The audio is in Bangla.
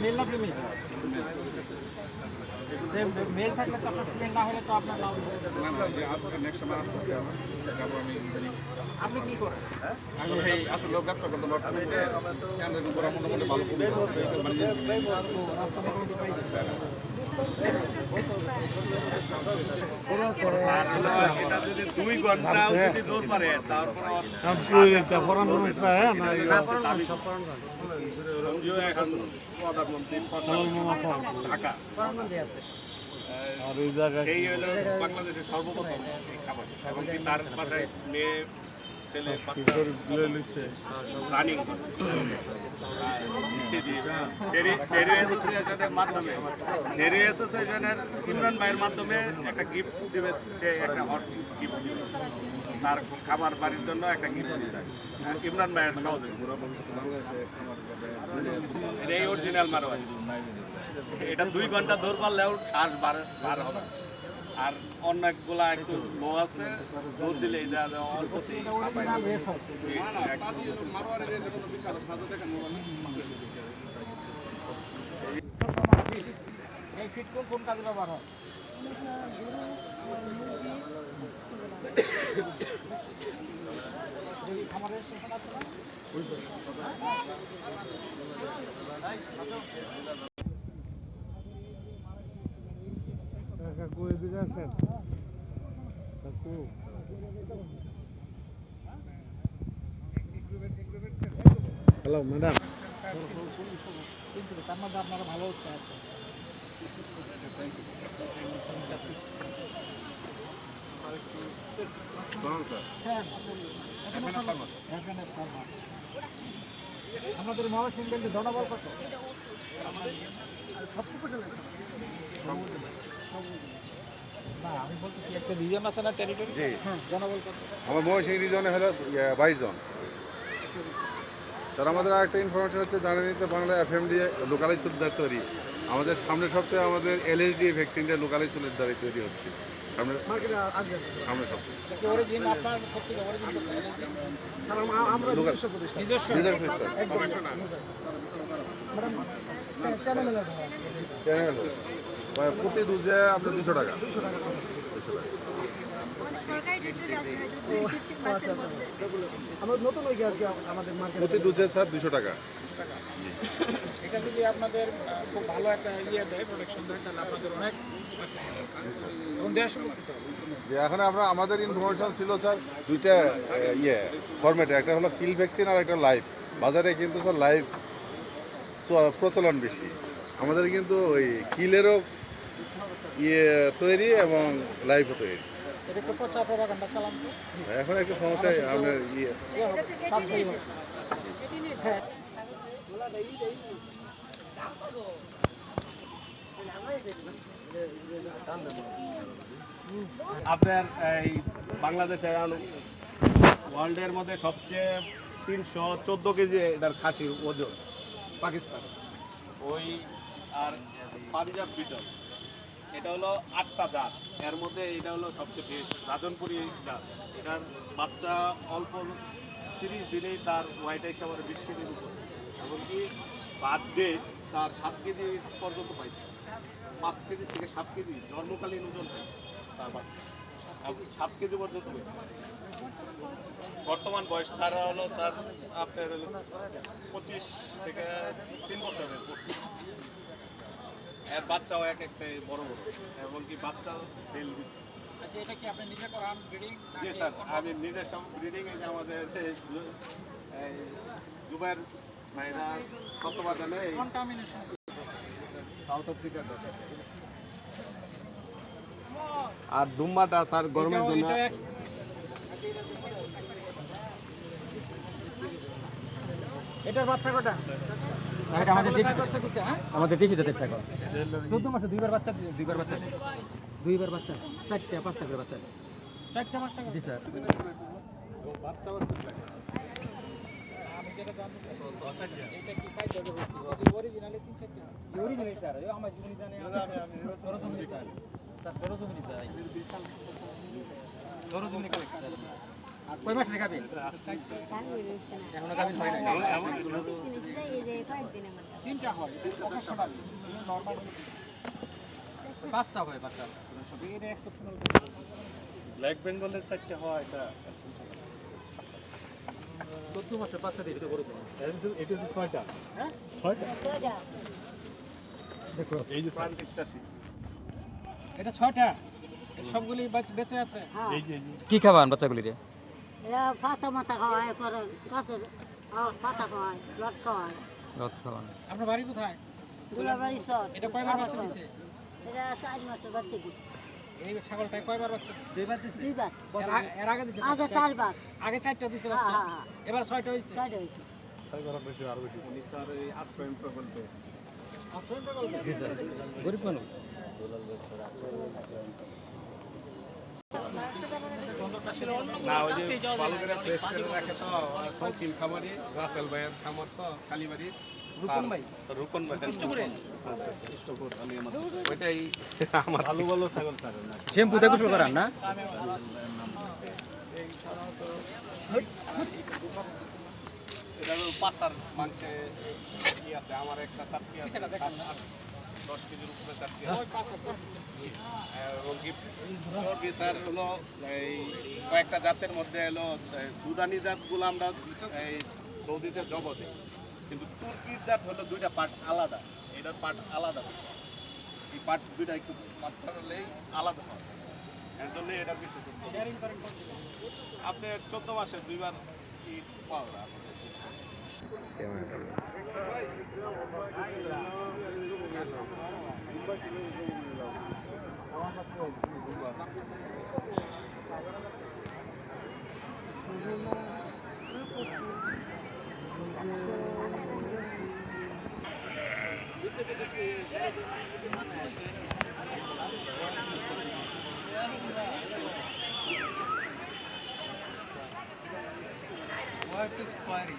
মেল না ফিমেল? মেল থাকলে তো আপনার ফিমেল না হলে তো আপনার নাম না না যে আপনার নেক্সট সময় আসতে হবে যাবো আমি জানি আপনি কি করেন? আমি এই আসলে ব্যবসা করতে পারছি না এরকম করা মোটামুটি ভালো করে রাস্তা মোটামুটি পাইছি। এটা যদি 2 ঘন্টা যদি জোর পারে তারপর সঞ্জু এখন প্রধানমন্ত্রী ঢাকা সেই হলো বাংলাদেশের সর্বপ্রথম এই খাবার এবং কি তার পাশে মেয়ে ছেলে রানিং অ্যাসোসিয়েশনের মাধ্যমে ডেরি অ্যাসোসিয়েশনের ইমরান ভাইয়ের মাধ্যমে একটা গিফট দিবে, সে একটা হর্স গিফট দিবে তার খাবার বাড়ির জন্য একটা গিফট দিবে ইমরান ভাইয়ের সহযোগিতা। এই অরিজিনাল মারোয়ারি, এটা 2 ঘন্টা দৌড় পারলেও শ্বাস বার হবে। আর অনেকগুলা একটু লো আছে, দৌড় দিলে এটা অল্পতেই এই ফিট কোন কাজে ব্যবহার হয়? খামারের স্টেশন আছে না? হ্যালো ম্যাডাম, কিন্তু তার মধ্যে আপনারা ভালো অবস্থায় আছে। আপনাদের মহাসিংহের জনবল কত? না, আমি বলতেছি একটা রিজন আছে না টেরিটরি? জনবল কত? আমার ময়মনসিংহ রিজনে হলো 22 জন। তার আমাদের আরেকটা ইনফরমেশন হচ্ছে, জানেনই তো বাংলা FM দিয়ে লোকালাইজ সুবিধা তৈরি। আমাদের সামনের সপ্তাহে আমাদের LSD ভ্যাকসিনটা লোকালাইজ সুবিধা তৈরি হচ্ছে সামনের সপ্তাহে। অরিজিন আপনার প্রত্যেক অরিজিন আমরা নিজস্ব প্রতিষ্ঠান, প্রতি ডোজে আপনার 200 টাকা। প্রতি ডোজে স্যার 200 টাকা। এটা যদি আপনাদের খুব ভালো একটা ইয়ে দেয়, প্রোটেকশন দেয়, তাহলে আপনাদের অনেক এবং দেওয়ার সুযোগ দিতে হবে। যে এখন আমাদের ইনফরমেশন ছিল স্যার দুইটা ফরম্যাটে, একটা হলো কিল ভ্যাকসিন আর একটা লাইভ। বাজারে কিন্তু স্যার লাইভ প্রচলন বেশি, আমাদের কিন্তু ওই কিলেরও তৈরি এবং লাইভও তৈরি। এটা একটু প্রচার প্রপাগান্ডা চালান তো। এখন একটু সমস্যা আপনার সাশ্রয়ী হবে। হ্যাঁ, আপনার এই বাংলাদেশে ওয়ার্ল্ডের মধ্যে সবচেয়ে 314 কেজি এটার খাসির ওজন পাকিস্তান। ওই আর পাঞ্জাব বিটল, এটা হলো 8টা জাত, এর মধ্যে এটা হলো সবচেয়ে বেস্ট রাজনপুরি জাত। এটার বাচ্চা অল্প 30 দিনেই তার ওয়াইট হিসাবে 20 কেজির উপর, এমনকি বার্থডে তার 7 কেজি পর্যন্ত পাইছে। 5 কেজি থেকে 7 কেজি জন্মকালীন ওজন তার বাচ্চা 7 কেজি পর্যন্ত হয়েছে। বর্তমান বয়স তার হলো স্যার আপনার হলো 25 থেকে 3 বছরের। এর বাচ্চাও এক একটাই বড় বড়, এমনকি বাচ্চা সেল দিচ্ছে। আচ্ছা, এটা কি আপনি নিজে করান ব্রিডিং? জি স্যার, আমি নিজের সব ব্রিডিং এই যে আমাদের দুবাইয়ের ভাইরা তত্ত্বাবধানে কন্টামিনেশন সাউথ আফ্রিকার। আর দুম্বাটা স্যার গরমের জন্য। এটার বাচ্চা কটা? এটা আমাদের দেশি, বাচ্চা দিছে? হ্যাঁ, আমাদের দেশি জাতের ছাগল। 14 মাসে দুইবার বাচ্চা দিছে। দুইবার বাচ্চা, 4টা 5টা করে বাচ্চা। 4টা 5টা জি স্যার। বাচ্চা আমি যেটা জানতে চাই এটা কি খাইতে হবে? অরিজিনালি 3-4টা অরিজিনাল স্যার, আমার জীবনে জানে আমি সরজমিনি স্যার, সরজমিনি স্যার, সরজমিনি কালেকশন। কয় মাস রেখাবেন? এখনো গাবিন হয় না। তিনটা হয় প্রফেশনাল নরমাল পাঁচটা হয় বাচ্চা এটা এক্সেপশনাল ব্ল্যাক বেঙ্গলের 4টা হয় এটা 14 মাসে বাচ্চা দিয়ে এটা বড় এটা 6টা হ্যাঁ 6টা দেখো এই যে 85 এটা 6টা সবগুলি বেঁচে আছে এই যে কি খাবান বাচ্চাগুলিরে এরা পাতা মাথা খাওয়ায় করে গাছের পাতা খাওয়ায় লট খাওয়ায় রথ খাওয়ান আপনার বাড়ি কোথায় দুলাবাড়ি শট এটা কয়বার বাচ্চা দিছে এটা 4 মাসের বাচ্চা দিচ্ছে এই ছাগলটায় কয়বার বাচ্চা দিছে দুইবার এর আগে দিছে আগে 4 বার আগে 4টা দিছে বাচ্চা হ্যাঁ, হ্যাঁ। এবার 6টা হইছে 6 হয়েছে উনি স্যার এই আশ্রয় প্রকল্পে আশ্রয় প্রকল্প গরিব মানুষ না ওই যে ভালো করে ফ্রেশ করে রাখে তো শৌখিন খামারি রাসেল ভাইয়ের খামার তো কালীবাড়ি রূপন ভাই ইষ্টপুর আলী আমাদের ওইটাই আমার ভালো ভালো ছাগল থাকে না শ্যাম্পু দিয়ে গোসল করান না এটা হলো পাঁচার মাংসে কি আছে আমার একটা চাটকি আছে 10 কেজির উপরে চাটকি আছে রোগী স্যার হলো এই কয়েকটা জাতের মধ্যে হলো সুদানি জাতগুলো আমরা এই সৌদিতে জব দিই কিন্তু তুর্কির জাত হলো 2টা পার্ট আলাদা এটার পার্ট আলাদা এই পার্ট 2টা একটু পার্থক্য হলেই আলাদা হয় এর জন্য এটা কিছু শেয়ারিং করেন আপনি 14 মাসে 2বার কি পাওয়া যায় What is party?